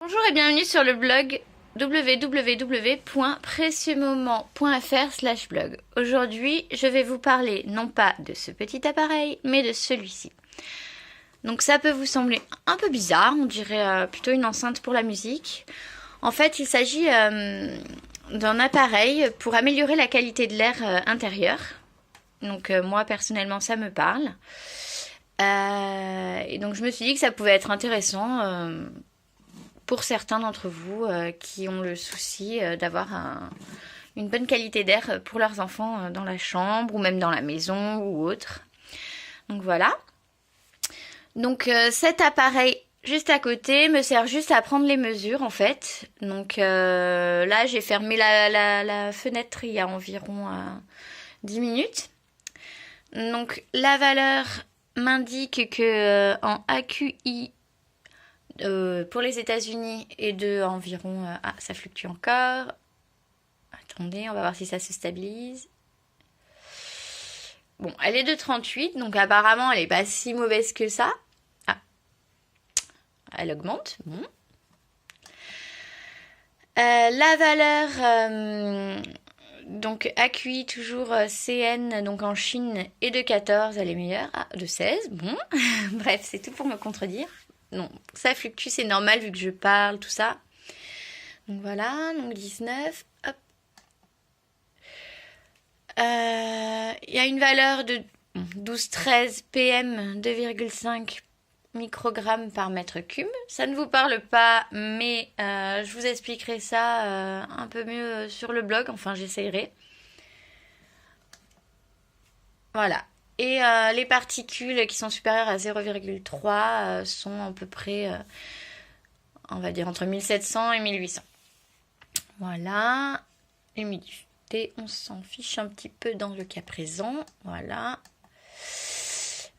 Bonjour et bienvenue sur le blog www.précieuxmoments.fr/blog. Aujourd'hui, je vais vous parler non pas de ce petit appareil, mais de celui-ci. Donc ça peut vous sembler un peu bizarre, on dirait plutôt une enceinte pour la musique. En fait, il s'agit d'un appareil pour améliorer la qualité de l'air intérieur. Donc moi, personnellement, ça me parle. Et donc je me suis dit que ça pouvait être intéressant pour certains d'entre vous qui ont le souci d'avoir une bonne qualité d'air pour leurs enfants dans la chambre ou même dans la maison ou autre. Donc voilà. Donc cet appareil juste à côté me sert juste à prendre les mesures en fait. Donc là j'ai fermé la fenêtre il y a environ 10 minutes. Donc la valeur m'indique que en AQI pour les États-Unis est de environ... ça fluctue encore. Attendez, on va voir si ça se stabilise. Bon, elle est de 38, donc apparemment elle n'est pas si mauvaise que ça. Ah, elle augmente. Bon. La valeur... donc AQI toujours CN, donc en Chine, est de 14, elle est meilleure. Ah, de 16, bon. Bref, c'est tout pour me contredire. Non, ça fluctue, c'est normal vu que je parle, tout ça. Donc voilà, donc 19, hop. Il y a une valeur de 12-13 PM, 2,5 microgrammes par mètre cube. Ça ne vous parle pas, mais je vous expliquerai ça un peu mieux sur le blog, enfin j'essayerai. Voilà. Et les particules qui sont supérieures à 0,3 sont à peu près, on va dire, entre 1700 et 1800. Voilà. L'humidité, on s'en fiche un petit peu dans le cas présent. Voilà.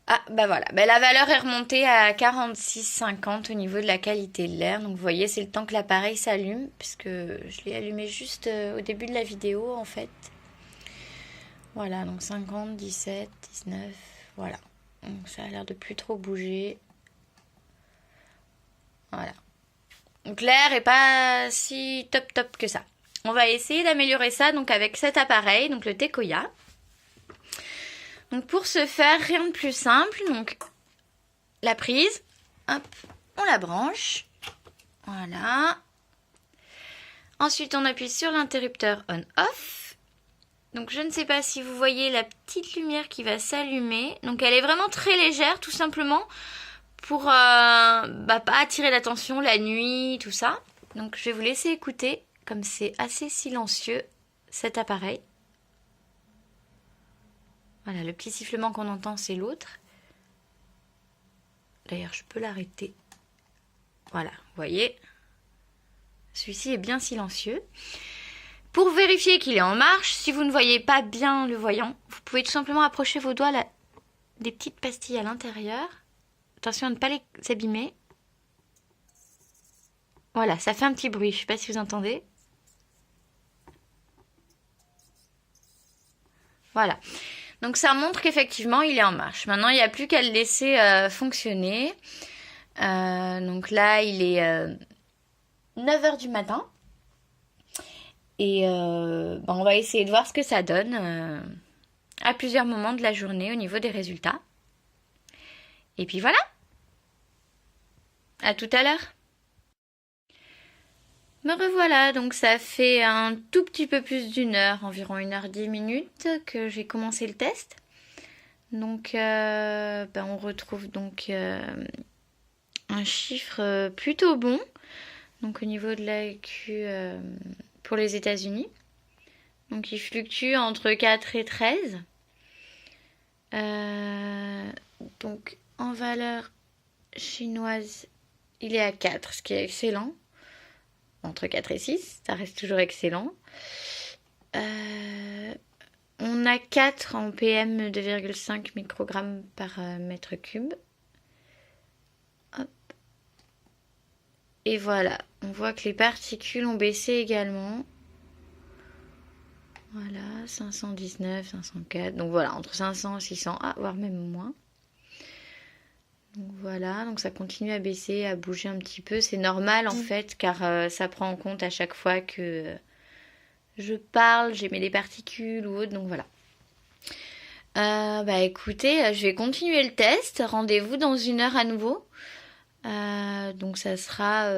Ah, bah voilà. Bah, la valeur est remontée à 46,50 au niveau de la qualité de l'air. Donc vous voyez, c'est le temps que l'appareil s'allume, puisque je l'ai allumé juste au début de la vidéo en fait. Voilà, donc 50, 17, 19, voilà. Donc ça a l'air de plus trop bouger. Voilà. Donc l'air est pas si top que ça. On va essayer d'améliorer ça donc avec cet appareil, donc le Tekoya. Donc pour ce faire, rien de plus simple. Donc la prise, hop, on la branche. Voilà. Ensuite, on appuie sur l'interrupteur on-off. Donc je ne sais pas si vous voyez la petite lumière qui va s'allumer. Donc elle est vraiment très légère, tout simplement pour pas attirer l'attention la nuit, tout ça. Donc je vais vous laisser écouter, comme c'est assez silencieux cet appareil. Voilà, le petit sifflement qu'on entend, c'est l'autre. D'ailleurs, je peux l'arrêter. Voilà, vous voyez. Celui-ci est bien silencieux. Pour vérifier qu'il est en marche, si vous ne voyez pas bien le voyant, vous pouvez tout simplement approcher vos doigts des petites pastilles à l'intérieur. Attention à ne pas les abîmer. Voilà, ça fait un petit bruit, je ne sais pas si vous entendez. Voilà. Donc ça montre qu'effectivement il est en marche. Maintenant, il n'y a plus qu'à le laisser fonctionner. Donc là, il est 9h du matin. Et on va essayer de voir ce que ça donne à plusieurs moments de la journée au niveau des résultats. Et puis voilà. À tout à l'heure. Me revoilà, donc ça fait un tout petit peu plus d'une heure, environ 1h10 que j'ai commencé le test. Donc on retrouve donc un chiffre plutôt bon. Donc au niveau de l'AQ pour les États-Unis. Donc il fluctue entre 4 et 13. Donc en valeur chinoise, il est à 4, ce qui est excellent. Entre 4 et 6, ça reste toujours excellent. On a 4 en PM, 2,5 microgrammes par mètre cube. Hop. Et voilà, on voit que les particules ont baissé également. Voilà, 519, 504. Donc voilà, entre 500 et 600, voire même moins. Donc voilà, donc ça continue à baisser, à bouger un petit peu. C'est normal en fait, car ça prend en compte à chaque fois que je parle, j'émets des particules ou autre, donc voilà. Bah écoutez, je vais continuer le test. Rendez-vous dans 1 heure à nouveau. Donc ça sera,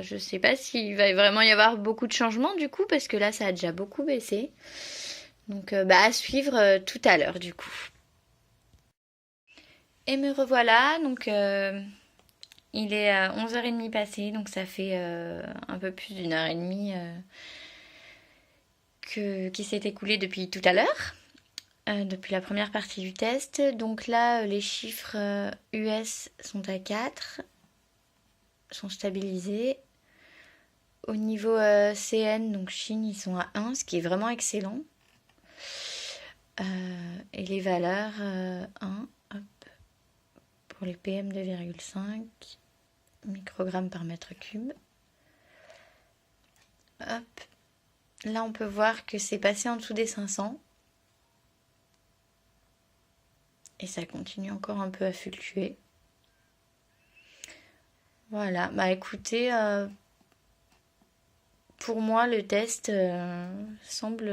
je sais pas s'il va vraiment y avoir beaucoup de changements du coup, parce que là ça a déjà beaucoup baissé. Donc bah à suivre tout à l'heure du coup. Et me revoilà, donc il est 11h30 passé, donc ça fait un peu plus d'1 heure et demie qui s'est écoulé depuis tout à l'heure, depuis la première partie du test. Donc là, les chiffres US sont à 4, sont stabilisés. Au niveau CN, donc Chine, ils sont à 1, ce qui est vraiment excellent. Et les valeurs 1, hop, pour les PM 2,5 microgrammes par mètre cube. Hop. Là, on peut voir que c'est passé en dessous des 500. Et ça continue encore un peu à fluctuer. Voilà. Bah écoutez, pour moi, le test semble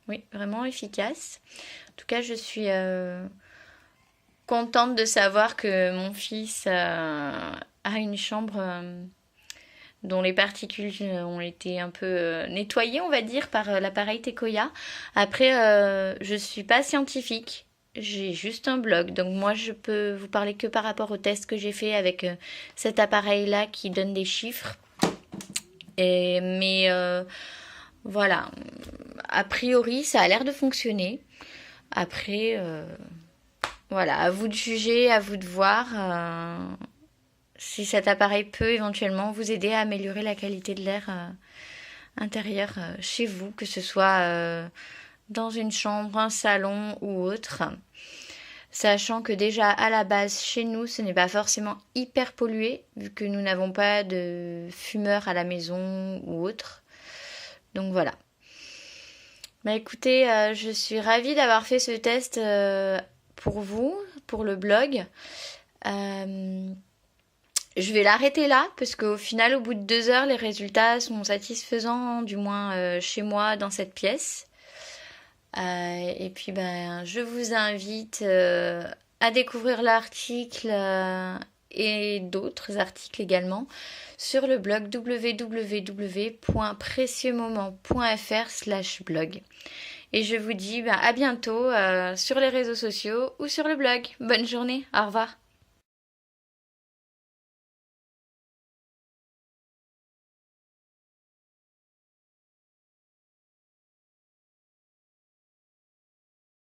oui, vraiment efficace. En tout cas, je suis contente de savoir que mon fils a une chambre dont les particules ont été un peu nettoyées, on va dire, par l'appareil Tekoya. Après, je suis pas scientifique, j'ai juste un blog, donc moi je peux vous parler que par rapport au test que j'ai fait avec cet appareil-là qui donne des chiffres. Mais voilà, a priori, ça a l'air de fonctionner. Après, voilà, à vous de juger, à vous de voir. Si cet appareil peut éventuellement vous aider à améliorer la qualité de l'air intérieur chez vous, que ce soit dans une chambre, un salon ou autre. Sachant que déjà à la base chez nous ce n'est pas forcément hyper pollué vu que nous n'avons pas de fumeurs à la maison ou autre. Donc voilà. Bah écoutez, je suis ravie d'avoir fait ce test pour vous, pour le blog. Je vais l'arrêter là parce qu'au final, au bout de 2 heures, les résultats sont satisfaisants, du moins chez moi dans cette pièce. Et puis, ben, je vous invite à découvrir l'article et d'autres articles également sur le blog www.précieuxmoments.fr/blog. Et je vous dis à bientôt sur les réseaux sociaux ou sur le blog. Bonne journée, au revoir.